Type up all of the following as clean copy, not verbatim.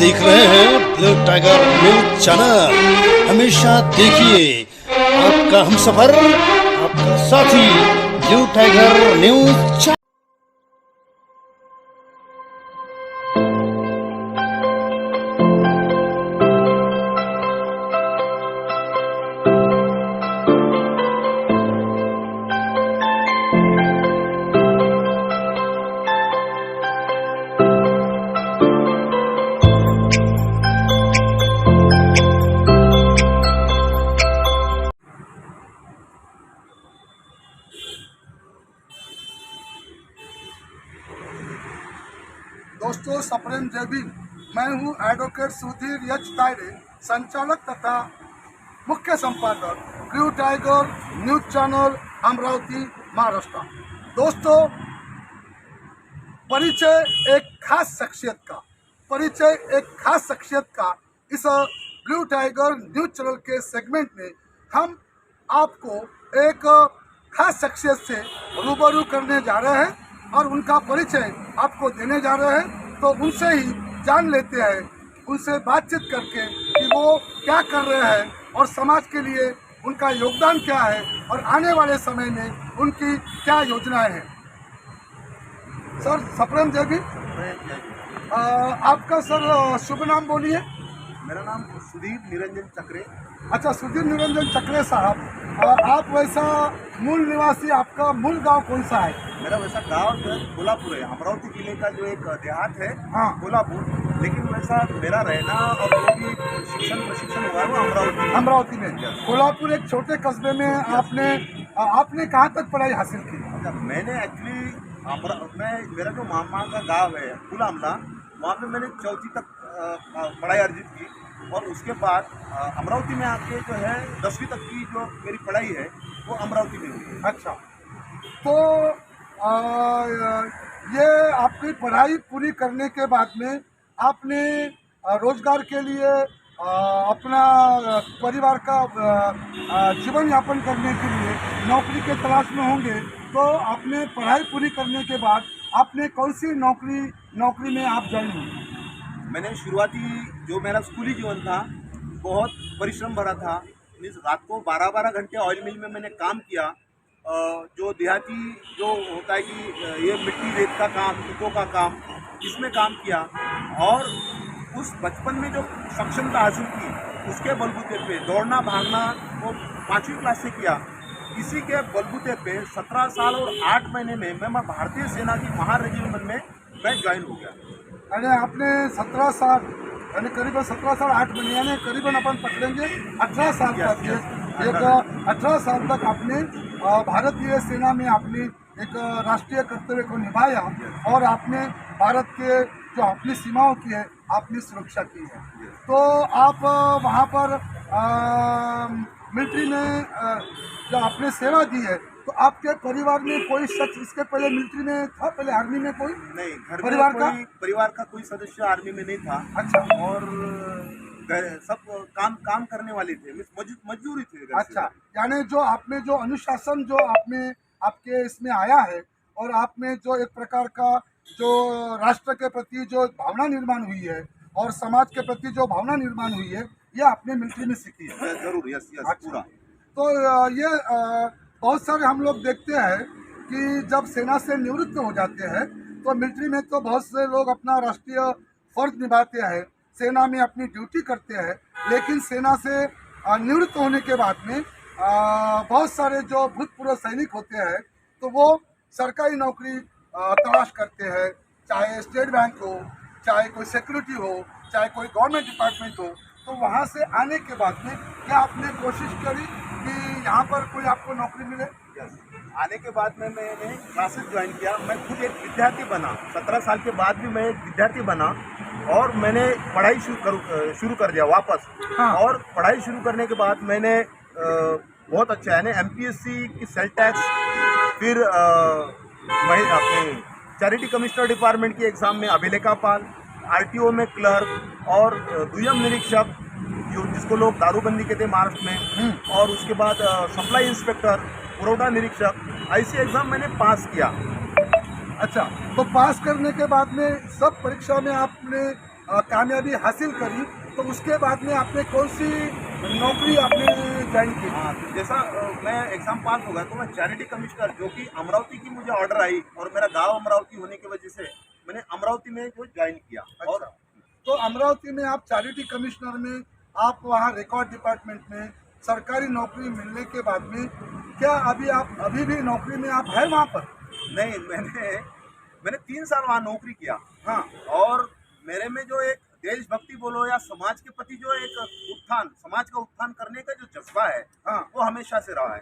देख रहे हैं ब्लू टाइगर न्यूज चैनल। हमेशा देखिए आपका हमसफर, आपका साथी ब्लू टाइगर न्यूज चैनल। दोस्तों, सप्रेम जय भीम। मैं हूं एडवोकेट सुधीर एच तायरे, संचालक तथा मुख्य संपादक blue tiger news channel, Amravati, Maharashtra. दोस्तों, परिचय एक खास शख्सियत का इस ब्लू टाइगर न्यूज चैनल के सेगमेंट में हम आपको एक खास शख्सियत से रूबरू करने जा रहे हैं और उनका परिचय आपको देने जा रहे हैं। तो उनसे ही जान लेते हैं, उनसे बातचीत करके कि वो क्या कर रहे हैं और समाज के लिए उनका योगदान क्या है और आने वाले समय में उनकी क्या योजनाएं हैं। सर, सप्रेम जय भीम। आपका सर शुभ नाम बोलिए। मेरा नाम सुधीर निरंजन चक्रे। अच्छा, सुधीर निरंजन चक्रे साहब, आप वैसा मूल निवासी, आपका मूल गांव कौन सा है? मेरा वैसा गांव जो है कोल्हापुर है, अमरावती जिले का जो एक देहात है। हाँ, कोल्हापुर। लेकिन वैसा मेरा रहना और जो भी प्रशिक्षण हुआ है वो अमरावती में। कोल्हापुर एक छोटे कस्बे में आपने कहाँ तक पढ़ाई हासिल की? अच्छा, मैंने एक्चुअली मेरा जो मामा का गांव है कुलामला, वहाँ पे मैंने 4वीं तक पढ़ाई अर्जित की और उसके बाद अमरावती में आके जो है 10वीं तक की जो मेरी पढ़ाई है वो अमरावती में हुई है। अच्छा, तो ये आपकी पढ़ाई पूरी करने के बाद में आपने रोजगार के लिए अपना परिवार का जीवन यापन करने के लिए नौकरी के तलाश में होंगे। तो आपने पढ़ाई पूरी करने के बाद आपने कौन सी नौकरी में आप ज्वाइन हुए? मैंने शुरुआती जो मेरा स्कूली जीवन था बहुत परिश्रम भरा था। मीन्स रात को 12-12 घंटे ऑयल मिल में मैंने काम किया। जो देहाती जो होता है कि ये मिट्टी रेत का काम, ईंटों का काम, इसमें काम किया और उस बचपन में जो सक्षमता हासिल की उसके बलबूते पे दौड़ना भागना वो 5वीं क्लास से किया। इसी के बलबूते पे 17 साल और 8 महीने में मैं भारतीय सेना की महार रेजिमेंट में मैं ज्वाइन हो गया। यानी आपने 17 साल यानी करीबन 17 साल 8 महीने यानी करीबन अपन पकड़ेंगे 18 साल तक, एक 18 साल तक आपने भारतीय सेना में आपने एक राष्ट्रीय कर्तव्य को निभाया और आपने भारत के जो अपनी सीमाओं की है आपने सुरक्षा की है। तो आप वहाँ पर मिलिट्री में जो आपने सेवा दी है, तो आपके परिवार में कोई शख्स इसके पहले मिलिट्री में था? पहले आर्मी में कोई नहीं, घर में परिवार का कोई सदस्य आर्मी में नहीं था। अच्छा, और सब काम करने वाले थे, मजदूरी थी। अच्छा, यानी जो आपने जो अनुशासन जो आपके इसमें आया है और आप में जो एक प्रकार का जो राष्ट्र के प्रति जो भावना निर्माण हुई है और समाज के प्रति जो भावना निर्माण हुई है, ये आपने मिलिट्री में सीखी है। जरूर, यस पूरा। तो ये बहुत सारे हम लोग देखते हैं कि जब सेना से निवृत्त हो जाते हैं तो मिलिट्री में तो बहुत से लोग अपना राष्ट्रीय फर्ज निभाते हैं, सेना में अपनी ड्यूटी करते हैं, लेकिन सेना से निवृत्त होने के बाद में बहुत सारे जो भूतपूर्व सैनिक होते हैं तो वो सरकारी नौकरी तलाश करते हैं, चाहे स्टेट बैंक हो, चाहे कोई सिक्योरिटी हो, चाहे कोई गवर्नमेंट डिपार्टमेंट हो। तो वहाँ से आने के बाद में क्या आपने कोशिश करी कि यहाँ पर कोई आपको नौकरी मिले? आने के बाद में मैंने क्लासेस ज्वाइन किया। मैं खुद एक विद्यार्थी बना, 17 साल के बाद भी मैं एक विद्यार्थी बना और मैंने पढ़ाई शुरू कर दिया वापस। हाँ। और पढ़ाई शुरू करने के बाद मैंने बहुत अच्छा यानी MPSC की सेल टैक्स, फिर वही अपने चैरिटी कमिश्नर डिपार्टमेंट की एग्ज़ाम में अभिलेखापाल, RTO में क्लर्क और दुय्यम निरीक्षक जिसको लोग दारूबंदी कहते हैं महाराष्ट्र में, और उसके बाद सप्लाई इंस्पेक्टर, पुरवठा निरीक्षक, ऐसे एग्ज़ाम मैंने पास किया। अच्छा, तो पास करने के बाद में सब परीक्षा में आपने कामयाबी हासिल करी, तो उसके बाद में आपने कौन सी नौकरी आपने ज्वाइन की? हाँ, तो जैसा मैं एग्जाम पास हो गया तो मैं चैरिटी कमिश्नर, जो कि अमरावती की मुझे ऑर्डर आई और मेरा गांव अमरावती होने की वजह से मैंने अमरावती में जो ज्वाइन किया। और अच्छा, तो अमरावती में आप चैरिटी कमिश्नर में, आप वहाँ रिकॉर्ड डिपार्टमेंट में सरकारी नौकरी मिलने के बाद में, क्या अभी भी नौकरी में आप हैं वहाँ पर? नहीं, मैंने 3 साल वहाँ नौकरी किया। हाँ। और मेरे में जो एक देशभक्ति बोलो या समाज के प्रति जो एक उत्थान, समाज का उत्थान करने का जो जज्बा है, हाँ। वो हमेशा से रहा है।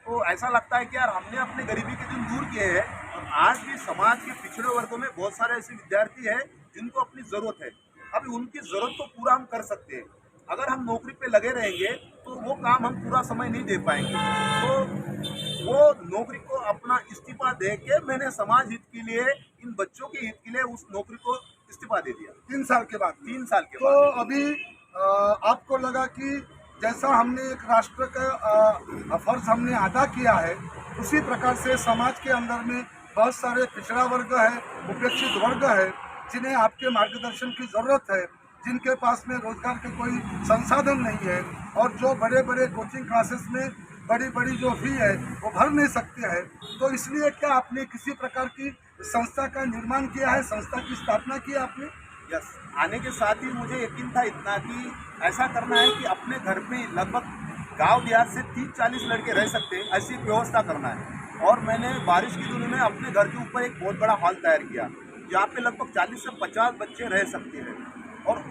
तो ऐसा लगता है कि यार हमने अपने गरीबी के दिन दूर किए हैं और आज भी समाज के पिछड़े वर्गों में बहुत सारे ऐसे विद्यार्थी हैं जिनको अपनी ज़रूरत है। अभी उनकी ज़रूरत को पूरा हम कर सकते हैं। अगर हम नौकरी पे लगे रहेंगे तो वो काम हम पूरा समय नहीं दे पाएंगे। तो वो नौकरी को अपना इस्तीफा दे के मैंने समाज हित के लिए, इन बच्चों के हित के लिए उस नौकरी को इस्तीफा दे दिया। 3 साल के बाद? 3 साल के तो बाद। अभी आपको लगा कि जैसा हमने एक राष्ट्र का फर्ज हमने अदा किया है, उसी प्रकार से समाज के अंदर में बहुत सारे पिछड़ा वर्ग है, उपेक्षित वर्ग है, जिन्हें आपके मार्गदर्शन की ज़रूरत है, जिनके पास में रोजगार के कोई संसाधन नहीं है और जो बड़े बड़े कोचिंग क्लासेस में बड़ी बड़ी जो फी है वो भर नहीं सकते हैं। तो इसलिए क्या आपने किसी प्रकार की संस्था का निर्माण किया है, संस्था की स्थापना की आपने? यस, आने के साथ ही मुझे यकीन था इतना कि ऐसा करना है कि अपने घर में लगभग गांव देहात से 30-40 लड़के रह सकते हैं, ऐसी व्यवस्था करना है। और मैंने बारिश की दिनों में अपने घर के ऊपर एक बहुत बड़ा हॉल तैयार किया जहाँ पे लगभग 40 से 50 बच्चे रह सकते हैं और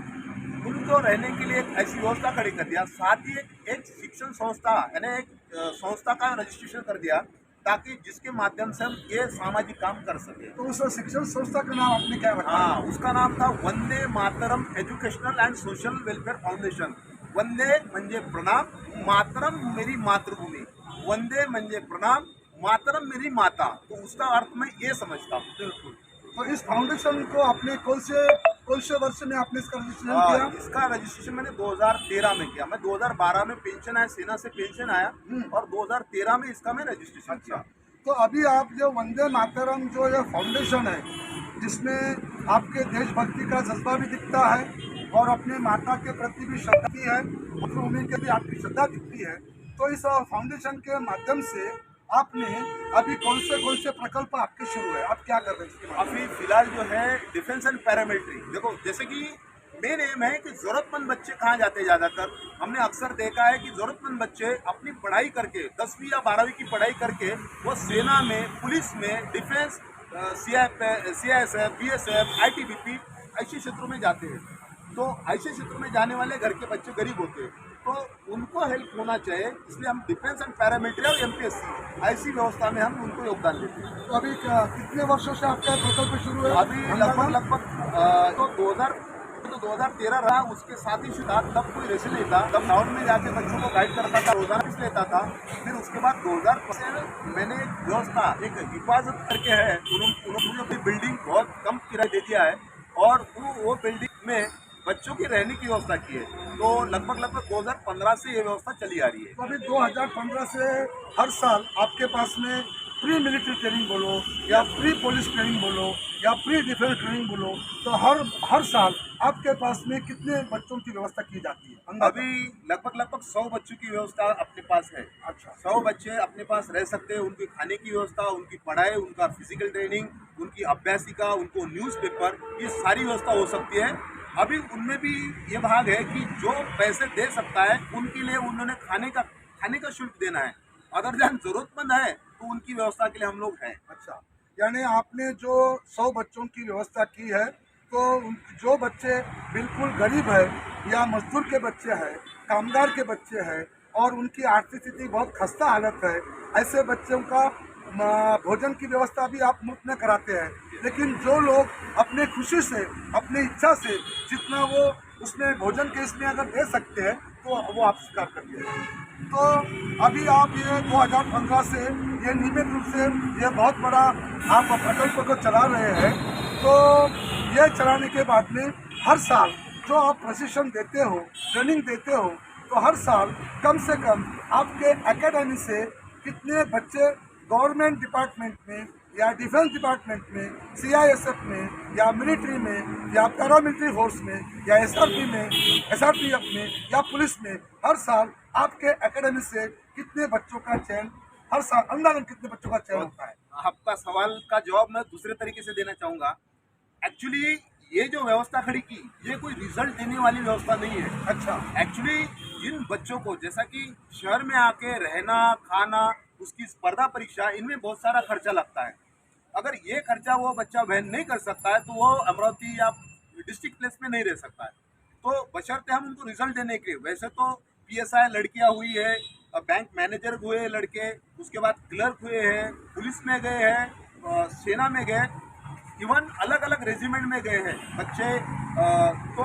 उनको रहने के लिए एक ऐसी व्यवस्था खड़ी कर दिया। साथ ही एक शिक्षण संस्था यानी एक संस्था का रजिस्ट्रेशन कर दिया ताकि जिसके माध्यम से हम ये सामाजिक काम कर सके। तो उस शिक्षण संस्था का नाम आपने क्या रखा? हाँ, उसका नाम था Vande Mataram educational and social welfare foundation. वंदे म्हणजे प्रणाम, मातरम मेरी मातृभूमि, वंदे म्हणजे प्रणाम, मातरम मेरी माता। तो उसका अर्थ मैं ये समझता हूँ। बिल्कुल। तो इस फाउंडेशन को आपने कौन से वर्ष में आपने इसका रजिस्ट्रेशन किया? इसका रजिस्ट्रेशन मैंने 2013 में किया। मैं 2012 में पेंशन आया, सेना से पेंशन आया और 2013 में इसका मैं रजिस्ट्रेशन किया। तो अभी आप जो वंदे मातरम जो ये फाउंडेशन है, जिसमें आपके देशभक्ति का जज्बा भी दिखता है और अपने माता के प्रति भी श्रद्धा की है, मातृभूमि के भी आपकी श्रद्धा दिखती है, तो इस फाउंडेशन के माध्यम से आपने अभी कौन से प्रकल्प आपके शुरू है, आप क्या कर रहे हैं इसके बारे में? अभी फिलहाल जो है डिफेंस एंड पैरामिलिट्री, देखो जैसे कि मेन एम है कि ज़रूरतमंद बच्चे कहाँ जाते हैं। ज़्यादातर हमने अक्सर देखा है कि ज़रूरतमंद बच्चे अपनी पढ़ाई करके 10वीं या 12वीं की पढ़ाई करके वो सेना में, पुलिस में, डिफेंस, CISF, BSF, ITBP ऐसे क्षेत्रों में जाते हैं। तो ऐसे क्षेत्रों में जाने वाले घर के बच्चे गरीब होते हैं, तो उनको हेल्प होना चाहिए, इसलिए हम डिफेंस एंड पैरामिलिट्री और MPSC ऐसी व्यवस्था में हम उनको योगदान देते हैं। तो अभी कितने वर्षों से आपका प्रकल्प शुरू है? अभी लगभग तो 2013 रहा, उसके साथ ही शुरू तब कोई रेशे नहीं था, तब ग्राउंड में जाके बच्चों को गाइड करता था, रोजाना फीस लेता था। फिर उसके बाद 2000 में मैंने एक व्यवस्था, एक हिफाजत करके है, उन्होंने अपनी बिल्डिंग बहुत कम किराया दे दिया है और वो बिल्डिंग में बच्चों की रहने की व्यवस्था की है। तो लगभग 2015 से ये व्यवस्था चली आ रही है। तो अभी 2015 से हर साल आपके पास में प्री मिलिट्री ट्रेनिंग बोलो या प्री पुलिस ट्रेनिंग बोलो या प्री डिफेंस ट्रेनिंग बोलो, तो हर साल आपके पास में कितने बच्चों की व्यवस्था की जाती है? अभी लगभग 100 बच्चों की व्यवस्था अपने पास है। अच्छा, 100 बच्चे अपने पास रह सकते हैं। उनकी खाने की व्यवस्था, उनकी पढ़ाई, उनका फिजिकल ट्रेनिंग, उनकी अभ्यासिका, उनको न्यूज़पेपर, ये सारी व्यवस्था हो सकती है। अभी उनमें भी ये भाग है कि जो पैसे दे सकता है उनके लिए उन्होंने खाने का शुल्क देना है। अगर जहाँ ज़रूरतमंद है तो उनकी व्यवस्था के लिए हम लोग हैं। अच्छा, यानी आपने जो 100 बच्चों की व्यवस्था की है, तो जो बच्चे बिल्कुल गरीब है या मजदूर के बच्चे हैं, कामगार के बच्चे हैं और उनकी आर्थिक स्थिति बहुत खस्ता हालत है, ऐसे बच्चों का भोजन की व्यवस्था भी आप मुफ्त में कराते हैं। लेकिन जो लोग अपने खुशी से, अपनी इच्छा से जितना वो उसमें भोजन के इसमें अगर दे सकते हैं तो वो आप स्वीकार करते हैं। तो अभी आप ये 2015 से ये नियमित रूप से ये बहुत बड़ा आप प्रकल्प को चला रहे हैं। तो ये चलाने के बाद में हर साल जो आप प्रशिक्षण देते हो, ट्रेनिंग देते हो, तो हर साल कम से कम आपके एकेडमी से कितने बच्चे गवर्नमेंट डिपार्टमेंट में या डिफेंस डिपार्टमेंट में, सीआईएसएफ में, या मिलिट्री में, या पैरामिलिट्री फोर्स में, या एसआरपी में, एसआरपीएफ में, या पुलिस में, हर साल आपके एकेडमी से कितने बच्चों का चयन, हर साल अंदाजन कितने बच्चों का चयन होता है? आपका सवाल का जवाब मैं दूसरे तरीके से देना चाहूँगा। एक्चुअली ये जो व्यवस्था खड़ी की, ये कोई रिजल्ट देने वाली व्यवस्था नहीं है। अच्छा। एक्चुअली जिन बच्चों को, जैसा कि शहर में आके रहना, खाना, उसकी स्पर्धा परीक्षा, इनमें बहुत सारा खर्चा लगता है। अगर ये खर्चा वो बच्चा वहन नहीं कर सकता है तो वो अमरावती या डिस्ट्रिक्ट प्लेस में नहीं रह सकता है। तो बशर्ते हम उनको रिजल्ट देने के, वैसे तो पीएसआई लड़कियां हुई है, बैंक मैनेजर हुए लड़के, उसके बाद क्लर्क हुए हैं, पुलिस में गए हैं, सेना में गए, इवन अलग अलग रेजिमेंट में गए हैं बच्चे। तो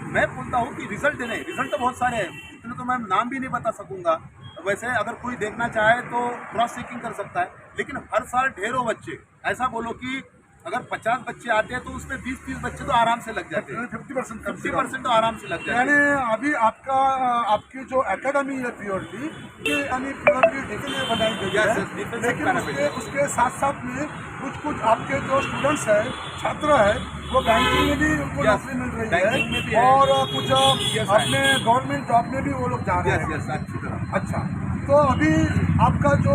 मैं बोलता हूँ कि रिजल्ट तो बहुत सारे हैं, इतने तो मैं नाम भी नहीं बता सकूँगा। वैसे अगर कोई देखना चाहे तो क्रॉस चेकिंग कर सकता है, लेकिन हर साल ढेरों बच्चे, ऐसा बोलो कि अगर 50 बच्चे आते हैं तो उसमें 20-30 बच्चे तो आराम से लग जाते हैं। 50% तो आराम से लग जाते हैं। यानी अभी आपकी जो एकेडमी है प्योरली, यानी प्योरली डिफेंस बनाई गई है, लेकिन उसके साथ साथ में कुछ आपके जो स्टूडेंट्स हैं, छात्र हैं, वो बैंकिंग में भी उनको नौकरी मिल रही है, और कुछ अपने गवर्नमेंट जॉब में भी वो लोग जा रहे हैं। अच्छा, तो अभी आपका जो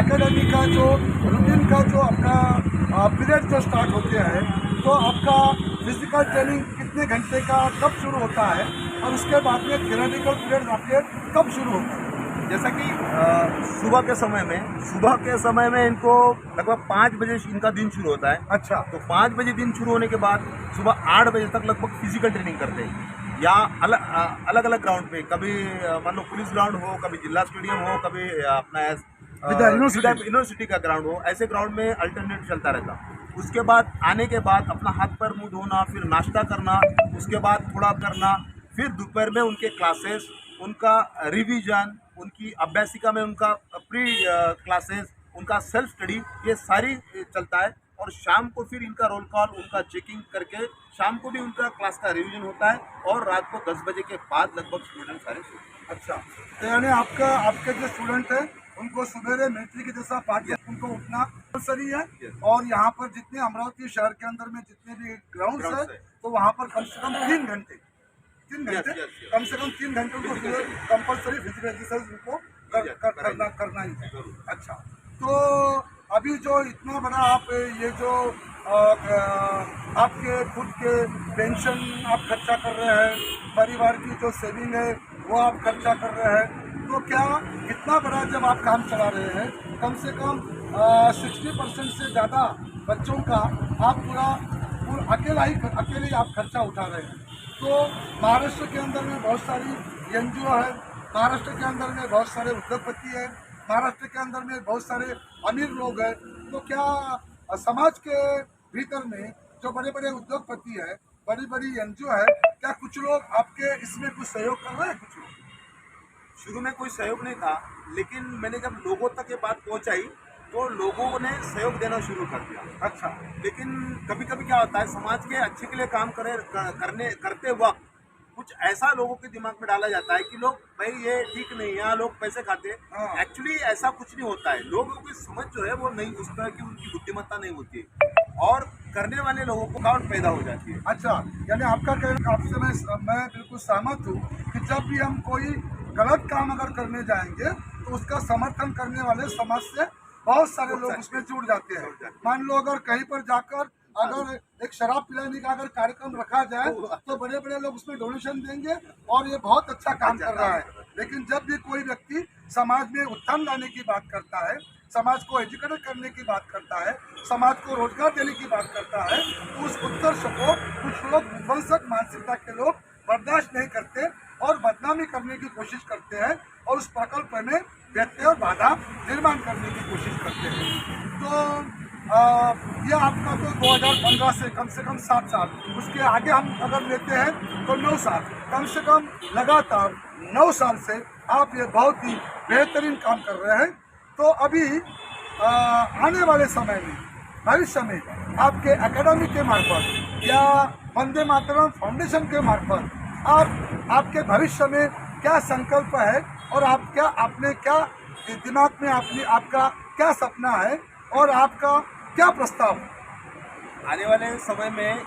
एकेडमी का जो रूटीन का जो आपका पीरियड जो स्टार्ट होते हैं, तो आपका फिजिकल ट्रेनिंग कितने घंटे का कब शुरू होता है, और उसके बाद में थियोरेटिकल पीरियड आपके कब शुरू होता है? जैसा कि सुबह के समय में इनको लगभग 5 बजे इनका दिन शुरू होता है। अच्छा। तो 5 बजे दिन शुरू होने के बाद सुबह 8 बजे तक लगभग फिजिकल ट्रेनिंग करते हैं, या अलग अलग ग्राउंड पे, कभी मान लो पुलिस ग्राउंड हो, कभी जिला स्टेडियम हो, कभी अपना यूनिवर्सिटी का ग्राउंड हो, ऐसे ग्राउंड में अल्टरनेट चलता रहता। उसके बाद आने के बाद अपना हाथ पैर मुंह धोना, फिर नाश्ता करना, उसके बाद थोड़ा करना, फिर दोपहर में उनके क्लासेस, उनका रिवीजन, उनकी अभ्यासिका में उनका प्री क्लासेस, उनका सेल्फ स्टडी, ये सारी चलता है। और शाम को फिर इनका रोल कॉल, उनका चेकिंग करके शाम को भी उनका क्लास का रिवीजन होता है, और रात को 10 बजे के बाद लगभग स्टूडेंट सारे सोते हैं। अच्छा, तो यानी आपके जो स्टूडेंट हैं उनको सवेरे मिलिट्री के जैसा 5 बजे उनको उठना कंपल्सरी है। और यहाँ पर जितने अमरावती शहर के अंदर में जितने भी ग्राउंड है, तो वहाँ पर कम से कम 3 घंटे कम से कम 3 घंटे उनको कंपल्सरी फिजिकल एक्सरसाइज उनको करना ही है। अच्छा, तो अभी जो इतना बड़ा आप ये जो आपके खुद के पेंशन आप खर्चा कर रहे हैं, परिवार की जो सेविंग है वो आप खर्चा कर रहे हैं, तो क्या इतना बड़ा जब आप काम चला रहे हैं, कम से कम 60% से ज़्यादा बच्चों का आप पूरा अकेले ही आप खर्चा उठा रहे हैं। तो महाराष्ट्र के अंदर में बहुत सारी एनजीओ है, महाराष्ट्र के अंदर में बहुत सारे उद्योगपति हैं, महाराष्ट्र के अंदर में बहुत सारे अमीर लोग हैं, तो क्या समाज के भीतर में जो बड़े बड़े उद्योगपति हैं, बड़ी बड़ी एनजीओ है, क्या कुछ लोग आपके इसमें कुछ सहयोग कर रहे हैं? कुछ लोग शुरू में कोई सहयोग नहीं था, लेकिन मैंने जब लोगों तक ये बात पहुंचाई तो लोगों ने सहयोग देना शुरू कर दिया। अच्छा, लेकिन कभी कभी क्या होता है, समाज के अच्छे के लिए काम करते वक्त कुछ ऐसा लोगों के दिमाग में डाला जाता है कि लोग भाई ये ठीक नहीं, यहाँ लोग पैसे खाते हैं। एक्चुअली ऐसा कुछ नहीं होता है, लोगों की समझ जो है वो नहीं, उस तरह की उनकी बुद्धिमत्ता नहीं होती है, और करने वाले लोगों को काउंट पैदा हो जाती है। अच्छा, यानी आपका कहना, आपसे मैं बिल्कुल सहमत हूँ कि जब भी हम कोई गलत काम अगर करने जाएंगे तो उसका समर्थन करने वाले समाज से बहुत सारे लोग उसमें जुड़ जाते हैं। मान लो अगर कहीं पर जाकर अगर एक शराब पिलाने का अगर कार्यक्रम रखा जाए तो बड़े बड़े लोग उसमें डोनेशन देंगे और ये बहुत अच्छा काम कर रहा है। लेकिन जब भी कोई व्यक्ति समाज में उत्थान लाने की बात करता है, समाज को एजुकेटेड करने की बात करता है, समाज को रोजगार देने की बात करता है, तो उस उत्कर्ष को कुछ लोग विध्वंसक मानसिकता के लोग बर्दाश्त नहीं करते और बदनामी करने की कोशिश करते हैं और उस प्रकल्प में व्यत्यय और बाधा निर्माण करने की कोशिश करते हैं। तो यह आपका तो 2015 से कम 7 साल, उसके आगे हम अगर लेते हैं तो 9 साल, कम से कम लगातार 9 साल से आप ये बहुत ही बेहतरीन काम कर रहे हैं। तो अभी आने वाले समय में, भविष्य में आपके एकेडमी के मार्फत या वंदे मातरम फाउंडेशन के मार्फत आपके भविष्य में क्या संकल्प है और आपने क्या दिमाग में आपका क्या सपना है और आपका क्या प्रस्ताव है? आने वाले समय में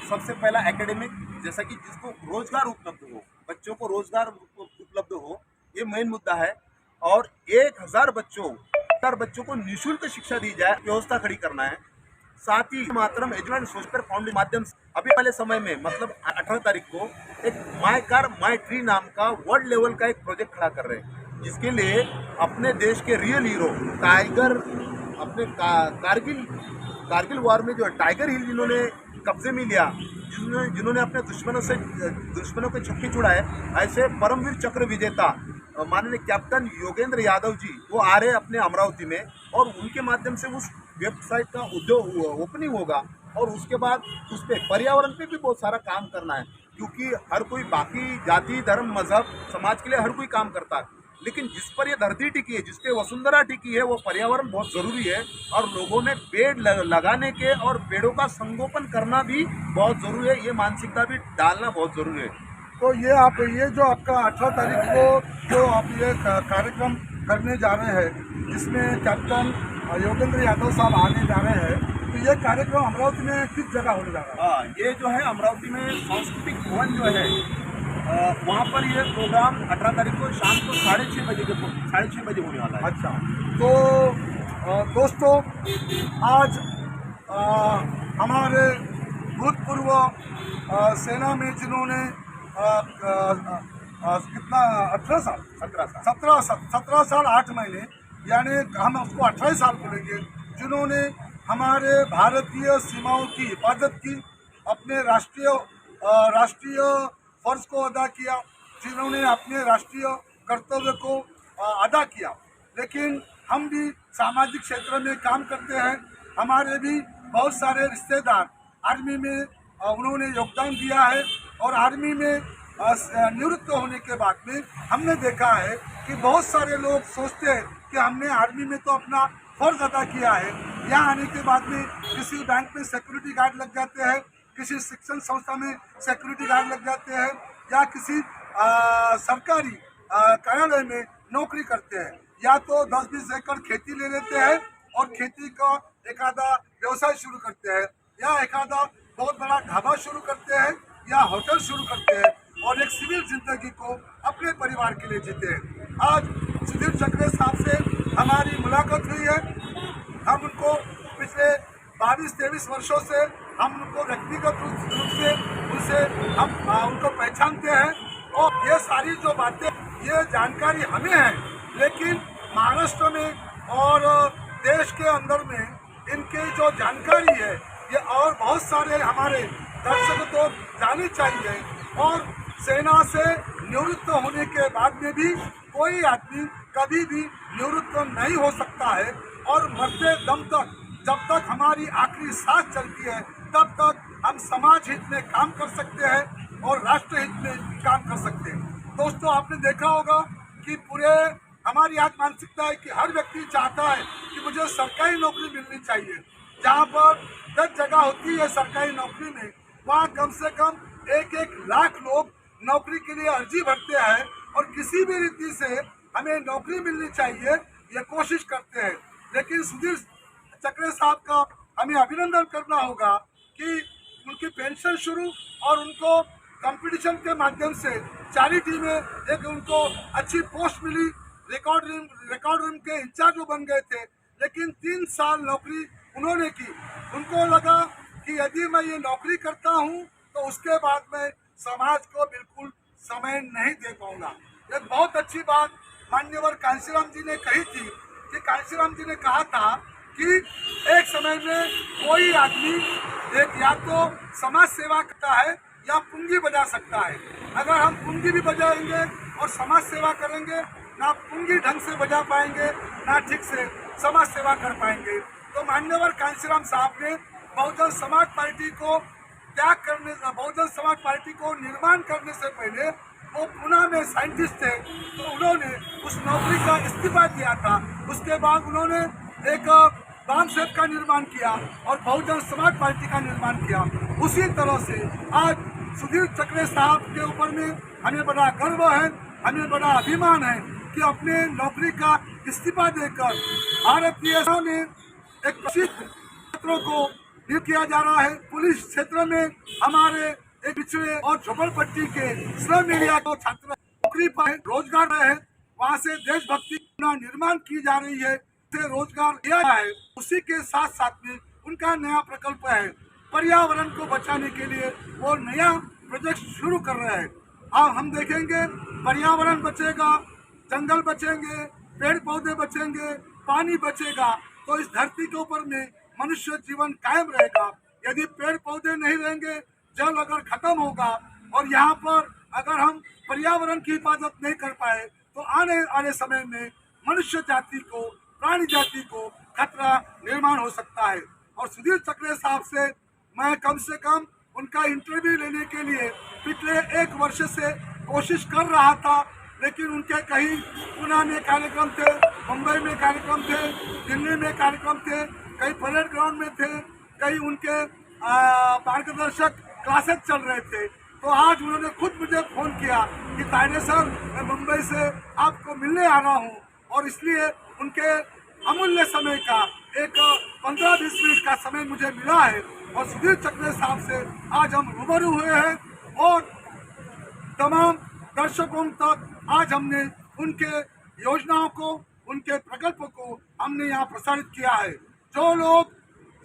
सबसे पहला एकेडमिक, जैसा कि जिसको रोजगार उपलब्ध हो, बच्चों को रोजगार उपलब्ध हो, ये मेन मुद्दा है। और 1000 बच्चों को निःशुल्क शिक्षा दी जाए, व्यवस्था खड़ी करना है। साथ ही मातरम एजुकेशन सोशल फाउंडेशन के माध्यम से अभी वाले समय में मतलब 18 तारीख को एक माई कार माई ट्री नाम का वर्ल्ड लेवल का एक प्रोजेक्ट खड़ा कर रहे हैं, जिसके लिए अपने देश के रियल हीरो टाइगर, अपने कारगिल वॉर में जो टाइगर हिल जिन्होंने कब्जे में लिया, जिन्होंने अपने दुश्मनों के छक्के छुड़ाए, ऐसे परमवीर चक्र विजेता माननीय कैप्टन योगेंद्र यादव जी वो आ रहे हैं अपने अमरावती में, और उनके माध्यम से उस वेबसाइट का उद्योग ओपनिंग होगा। और उसके बाद उस पर पर्यावरण पे भी बहुत सारा काम करना है, क्योंकि हर कोई बाकी जाति धर्म मजहब समाज के लिए हर कोई काम करता है, लेकिन जिस पर ये धरती टिकी है, जिस पे वसुंधरा टिकी है, वो पर्यावरण बहुत ज़रूरी है। और लोगों ने पेड़ लगाने के और पेड़ों का संगोपन करना भी बहुत ज़रूरी है, ये मानसिकता भी डालना बहुत ज़रूरी है। तो ये जो आपका 18 तारीख को जो आप ये कार्यक्रम करने जा रहे हैं, जिसमें कैप्टन योगेंद्र यादव साहब आने जा रहे हैं, तो ये कार्यक्रम अमरावती में किस जगह होने जा रहा है? हाँ, ये जो है अमरावती में सांस्कृतिक भवन जो है, वहाँ पर ये प्रोग्राम 18 तारीख को शाम को 6:30 बजे होने वाला है। अच्छा, तो दोस्तों, आज हमारे भूतपूर्व सेना में जिन्होंने कितना 17 साल 8 महीने, यानी हम उसको 18 साल बोलेंगे, जिन्होंने हमारे भारतीय सीमाओं की हिफाजत की, अपने राष्ट्रीय फर्ज को अदा किया, जिन्होंने अपने राष्ट्रीय कर्तव्य को अदा किया। लेकिन हम भी सामाजिक क्षेत्र में काम करते हैं, हमारे भी बहुत सारे रिश्तेदार आर्मी में उन्होंने योगदान दिया है, और आर्मी में निवृत्त होने के बाद में हमने देखा है कि बहुत सारे लोग सोचते हैं कि हमने आर्मी में तो अपना फर्ज अदा किया है, यहाँ आने के बाद में किसी बैंक में सिक्योरिटी गार्ड लग जाते हैं, किसी शिक्षण संस्था में सिक्योरिटी गार्ड लग जाते हैं, या किसी सरकारी कार्यालय में नौकरी करते हैं, या तो 10-20 एकड़ खेती ले लेते हैं और खेती का एक आधा व्यवसाय शुरू करते हैं, या एक आधा बहुत बड़ा ढाबा शुरू करते हैं, या होटल शुरू करते हैं, और एक सिविल जिंदगी को अपने परिवार के लिए जीते हैं। आज सुधीर चक्रे साहब से हमारी मुलाकात हुई है। हम उनको पिछले 22-23 वर्षों से हम उनको व्यक्तिगत रूप से उनसे हम उनको पहचानते हैं, और ये सारी जो बातें, ये जानकारी हमें है, लेकिन महाराष्ट्र में और देश के अंदर में इनके जो जानकारी है, ये और बहुत सारे हमारे दर्शक तो जाने चाहिए। और सेना से निवृत्त होने के बाद में भी कोई आदमी कभी भी निवृत्त नहीं हो सकता है, और मरते दम तक, जब तक हमारी आखिरी सांस चलती है, तब तक हम समाज हित में काम कर सकते हैं और राष्ट्र हित में काम कर सकते हैं। दोस्तों, आपने देखा होगा कि पूरे हमारी आज मानसिकता है कि हर व्यक्ति चाहता है कि मुझे सरकारी नौकरी मिलनी चाहिए। जहाँ पर 10 जगह होती है सरकारी नौकरी में, वहाँ कम से कम 1-1 लाख लोग नौकरी के लिए अर्जी भरते हैं, और किसी भी रीति से हमें नौकरी मिलनी चाहिए, ये कोशिश करते हैं। लेकिन सुधीर चक्रे साहब का हमें अभिनंदन करना होगा कि उनकी पेंशन शुरू, और उनको कंपटीशन के माध्यम से चैरिटी में एक उनको अच्छी पोस्ट मिली, रिकॉर्ड रूम के इंचार्ज बन गए थे। लेकिन 3 साल नौकरी उन्होंने की, उनको लगा कि यदि मैं ये नौकरी करता हूँ तो उसके बाद मैं समाज को बिल्कुल समय नहीं दे पाऊंगा। ये बहुत अच्छी बात मान्यवर कांशीराम जी ने कही थी, कि कांशीराम जी ने कहा था कि एक समय में कोई आदमी एक या तो समाज सेवा करता है या पुंगी बजा सकता है। अगर हम पुंगी भी बजाएंगे और समाज सेवा करेंगे, ना पुंगी ढंग से बजा पाएंगे, ना ठीक से समाज सेवा कर पाएंगे। तो मान्यवर कांशीराम साहब ने बहुजन समाज पार्टी को बहुजन समाज पार्टी को निर्माण करने से पहले वो पुणे में साइंटिस्ट थे, तो उन्होंने उस नौकरी का इस्तीफा दिया था। उसके बाद उन्होंने एक बाम सेट का निर्माण किया और बहुजन समाज पार्टी का निर्माण किया। उसी तरह से आज सुधीर चक्रे साहब के ऊपर में हमें बड़ा गर्व है, हमें बड़ा अभिमान है कि अपने नौकरी का इस्तीफा देकर भारतीय सेना में एक प्रशिक्षित छात्रों को नियुक्त किया जा रहा है। पुलिस क्षेत्र में हमारे एक पिछड़े और झोपड़पट्टी के श्रम एरिया को छात्र नौकरी पाए, रोजगार रहे, वहाँ से देशभक्ति का निर्माण की जा रही है, से रोजगार दिया है। उसी के साथ साथ में उनका नया प्रकल्प है, पर्यावरण को बचाने के लिए वो नया प्रोजेक्ट शुरू कर रहे हैं। अब हम देखेंगे पर्यावरण बचेगा, जंगल बचेंगे, पेड़ पौधे बचेंगे, पानी बचेगा तो इस धरती के ऊपर में मनुष्य जीवन कायम रहेगा। यदि पेड़ पौधे नहीं रहेंगे, जल अगर खत्म होगा और यहाँ पर अगर हम पर्यावरण की हिफाजत नहीं कर पाए तो आने वाले समय में मनुष्य जाति को, प्राणी जाति को खतरा निर्माण हो सकता है। और सुधीर चक्रे साहब से मैं कम से कम उनका इंटरव्यू लेने के लिए पिछले 1 वर्ष से कोशिश कर रहा था, लेकिन उनके कहीं पुणे में कार्यक्रम थे, मुंबई में कार्यक्रम थे, दिल्ली में कार्यक्रम थे, कहीं परेड ग्राउंड में थे, कहीं उनके मार्गदर्शक क्लासेस चल रहे थे। तो आज उन्होंने खुद मुझे फ़ोन किया कि तायडे सर, मैं मुंबई से आपको मिलने आ रहा हूँ, और इसलिए उनके अमूल्य समय का एक 15-20 मिनट का समय मुझे मिला है और सुधीर चक्रे साहब से आज हम रूबरू हुए हैं और तमाम दर्शकों तक आज हमने उनके योजनाओं को, उनके प्रकल्प को हमने यहाँ प्रसारित किया है। जो लोग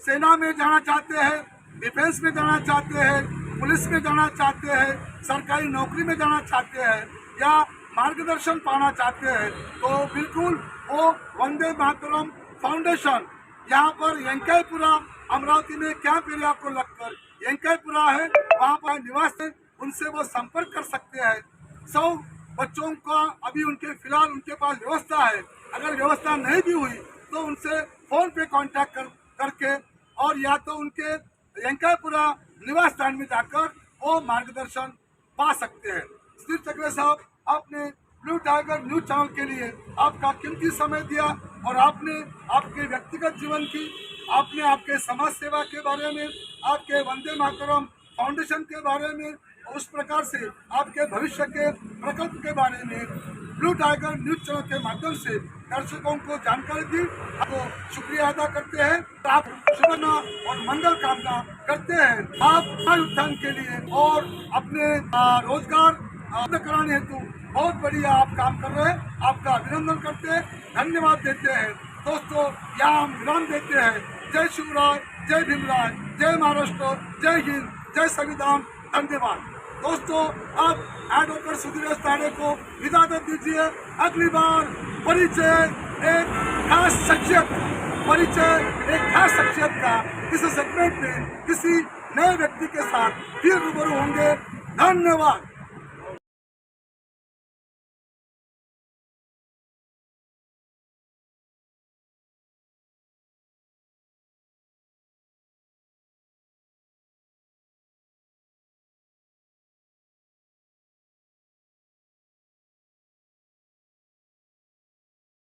सेना में जाना चाहते हैं, डिफेंस में जाना चाहते हैं, पुलिस में जाना चाहते हैं, सरकारी नौकरी में जाना चाहते हैं या मार्गदर्शन पाना चाहते हैं, तो बिल्कुल वो वंदे मातरम फाउंडेशन यहाँ पर यंकाईपुरा अमरावती में कैंप एरिया को लगकर यंकाईपुरा है, वहाँ पर निवास है, उनसे वो संपर्क कर सकते हैं। 100 बच्चों का अभी उनके फिलहाल उनके पास व्यवस्था है, अगर व्यवस्था नहीं भी हुई तो उनसे फ़ोन पे कांटेक्ट करके और या तो उनके यंकाईपुरा निवास स्थान में जाकर वो मार्गदर्शन पा सकते हैं। सुधीर चक्रे साहब, आपने ब्लू टाइगर न्यूज चैनल के लिए आपका कीमती समय दिया और आपने आपके व्यक्तिगत जीवन की, आपने आपके समाज सेवा के बारे में, आपके वंदे मातरम फाउंडेशन के बारे में, उस प्रकार से आपके भविष्य के प्रकल्प के बारे में ब्लू टाइगर न्यूज चैनल के माध्यम से दर्शकों को जानकारी दी। आपको शुक्रिया अदा करते हैं। आप शुभना और मंगल कामना करते हैं आप उत्थान के लिए और अपने रोजगार कराने हेतु बहुत बढ़िया आप काम कर रहे हैं। आपका अभिनंदन करते हैं, धन्यवाद देते हैं। दोस्तों, यहाँ हम विराम देते हैं। जय शिवराय, जय भीमराय, जय महाराष्ट्र, जय हिंद, जय संविधान। धन्यवाद दोस्तों। अब एडवोकेट सुधीर तायडे को इजाजत दीजिए। अगली बार परिचय एक खास शख्सियत का इस सेगमेंट में किसी नए व्यक्ति के साथ फिर रूबरू होंगे। धन्यवाद।